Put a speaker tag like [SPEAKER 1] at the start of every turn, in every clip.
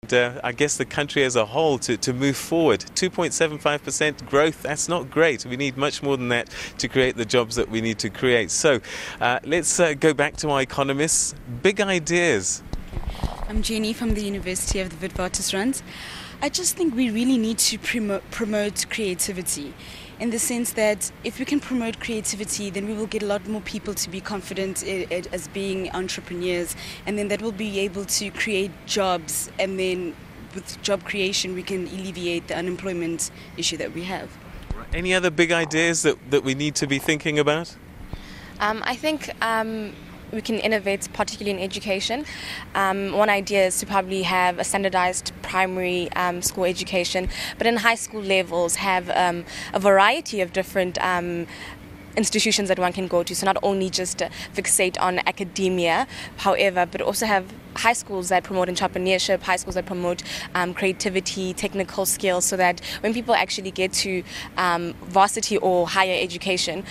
[SPEAKER 1] I guess the country as a whole to move forward. 2.75% growth, that's not great. We need much more than that to create the jobs that we need to create. So let's go back to our economists. Big ideas.
[SPEAKER 2] I'm Jenny from the University of the Witwatersrand. I just think we really need to promote creativity, in the sense that if we can promote creativity, then we will get a lot more people to be confident as being entrepreneurs, and then that will be able to create jobs, and then with job creation we can alleviate the unemployment issue that we have.
[SPEAKER 1] Any other big ideas that we need to be thinking about?
[SPEAKER 3] I think we can innovate, particularly in education. One idea is to probably have a standardized primary school education, but in high school levels have a variety of different institutions that one can go to. So not only just fixate on academia, however, but also have high schools that promote entrepreneurship, high schools that promote creativity, technical skills, so that when people actually get to varsity or higher education,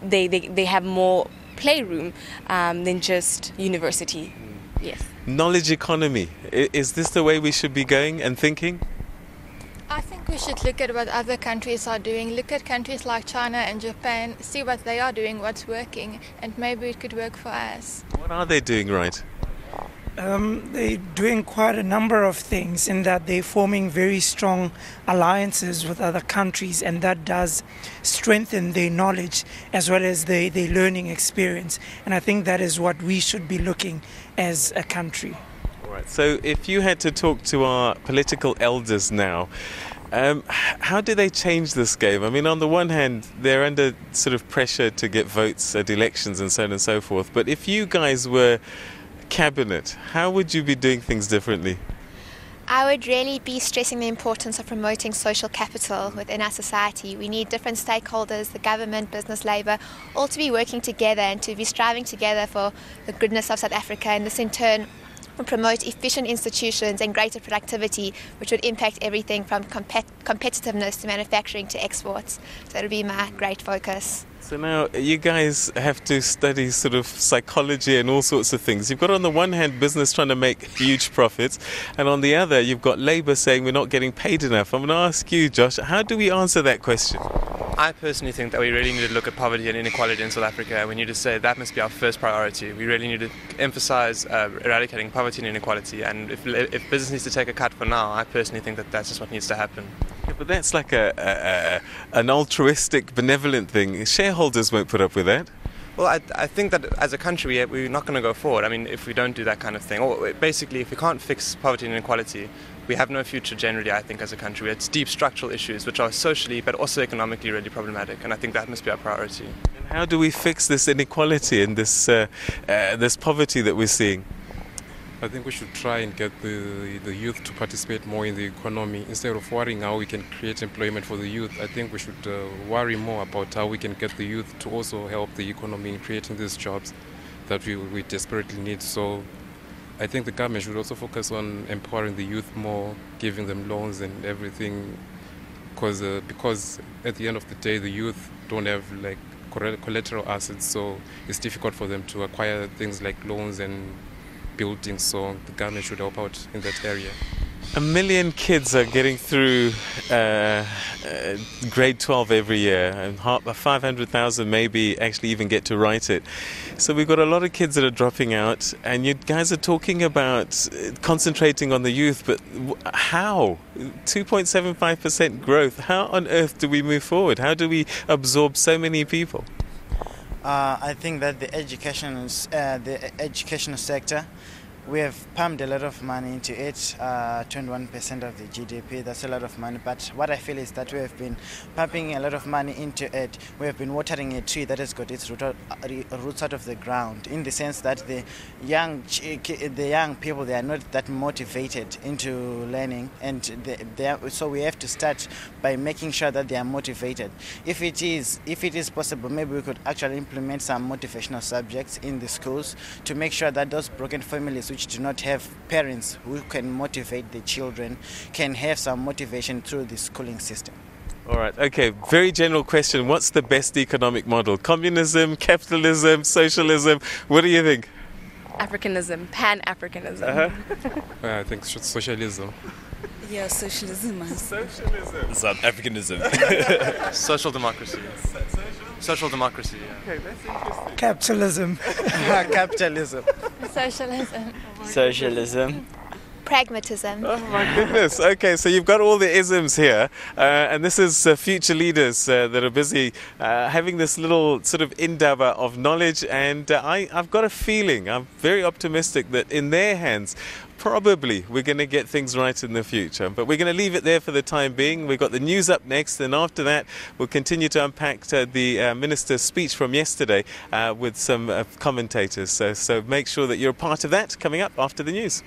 [SPEAKER 3] they have more playroom than just university. Yes.
[SPEAKER 1] Knowledge economy. Is this the way we should be going and thinking?
[SPEAKER 4] I think we should look at what other countries are doing. Look at countries like China and Japan, see what they are doing, what's working, and maybe it could work for us.
[SPEAKER 1] What are they doing right?
[SPEAKER 5] They're doing quite a number of things, in that they're forming very strong alliances with other countries, and that does strengthen their knowledge as well as their learning experience. And I think that is what we should be looking as a country.
[SPEAKER 1] All right. So if you had to talk to our political elders now, how do they change this game? I mean, on the one hand, they're under sort of pressure to get votes at elections and so on and so forth. But if you guys were cabinet, how would you be doing things differently?
[SPEAKER 6] I would really be stressing the importance of promoting social capital within our society. We need different stakeholders, the government, business, labour, all to be working together and to be striving together for the goodness of South Africa, and this in turn will promote efficient institutions and greater productivity, which would impact everything from competitiveness to manufacturing to exports. So that would be my great focus.
[SPEAKER 1] So now you guys have to study sort of psychology and all sorts of things. You've got on the one hand business trying to make huge profits, and on the other you've got Labour saying we're not getting paid enough. I'm going to ask you, Josh, how do we answer that question?
[SPEAKER 7] I personally think that we really need to look at poverty and inequality in South Africa, and we need to say that must be our first priority. We really need to emphasise eradicating poverty and inequality, and if business needs to take a cut for now, I personally think that that's just what needs to happen.
[SPEAKER 1] Yeah, but that's like an altruistic, benevolent thing. Shareholders won't put up with that.
[SPEAKER 7] Well, I think that as a country we're not going to go forward. I mean, if we don't do that kind of thing, or basically if we can't fix poverty and inequality, we have no future generally, I think, as a country. It's deep structural issues which are socially but also economically really problematic, and I think that must be our priority.
[SPEAKER 1] And how do we fix this inequality and this poverty that we're seeing?
[SPEAKER 8] I think we should try and get the youth to participate more in the economy. Instead of worrying how we can create employment for the youth, I think we should worry more about how we can get the youth to also help the economy in creating these jobs that we desperately need. So I think the government should also focus on empowering the youth more, giving them loans and everything, because at the end of the day the youth don't have like collateral assets, so it's difficult for them to acquire things like loans and buildings, so the government should help out in that area.
[SPEAKER 1] 1 million kids are getting through grade 12 every year, and 500,000 maybe actually even get to write it. So we've got a lot of kids that are dropping out, and you guys are talking about concentrating on the youth, but how? 2.75% growth. How on earth do we move forward? How do we absorb so many people?
[SPEAKER 9] I think that the educational sector, we have pumped a lot of money into it, 21% of the GDP, that's a lot of money. But what I feel is that we have been pumping a lot of money into it. We have been watering a tree that has got its roots out of the ground, in the sense that the young people, they are not that motivated into learning, and so we have to start by making sure that they are motivated. If it is possible, maybe we could actually implement some motivational subjects in the schools to make sure that those broken families which do not have parents who can motivate the children can have some motivation through the schooling system.
[SPEAKER 1] All right, okay, very general question. What's the best economic model? Communism, capitalism, socialism? What do you think?
[SPEAKER 3] Africanism, Pan-Africanism.
[SPEAKER 8] I think socialism.
[SPEAKER 2] Yeah, socialism.
[SPEAKER 1] Socialism.
[SPEAKER 10] South Africanism.
[SPEAKER 7] Social democracy. Social democracy. Yeah.
[SPEAKER 1] Okay, that's interesting.
[SPEAKER 5] Capitalism.
[SPEAKER 9] Capitalism.
[SPEAKER 4] Socialism.
[SPEAKER 10] Socialism.
[SPEAKER 6] Pragmatism.
[SPEAKER 1] Oh my goodness. Okay, so you've got all the isms here, and this is future leaders that are busy having this little sort of endeavor of knowledge, and I've got a feeling, I'm very optimistic that in their hands, probably we're going to get things right in the future. But we're going to leave it there for the time being. We've got the news up next, and after that we'll continue to unpack the minister's speech from yesterday with some commentators. So make sure that you're a part of that coming up after the news.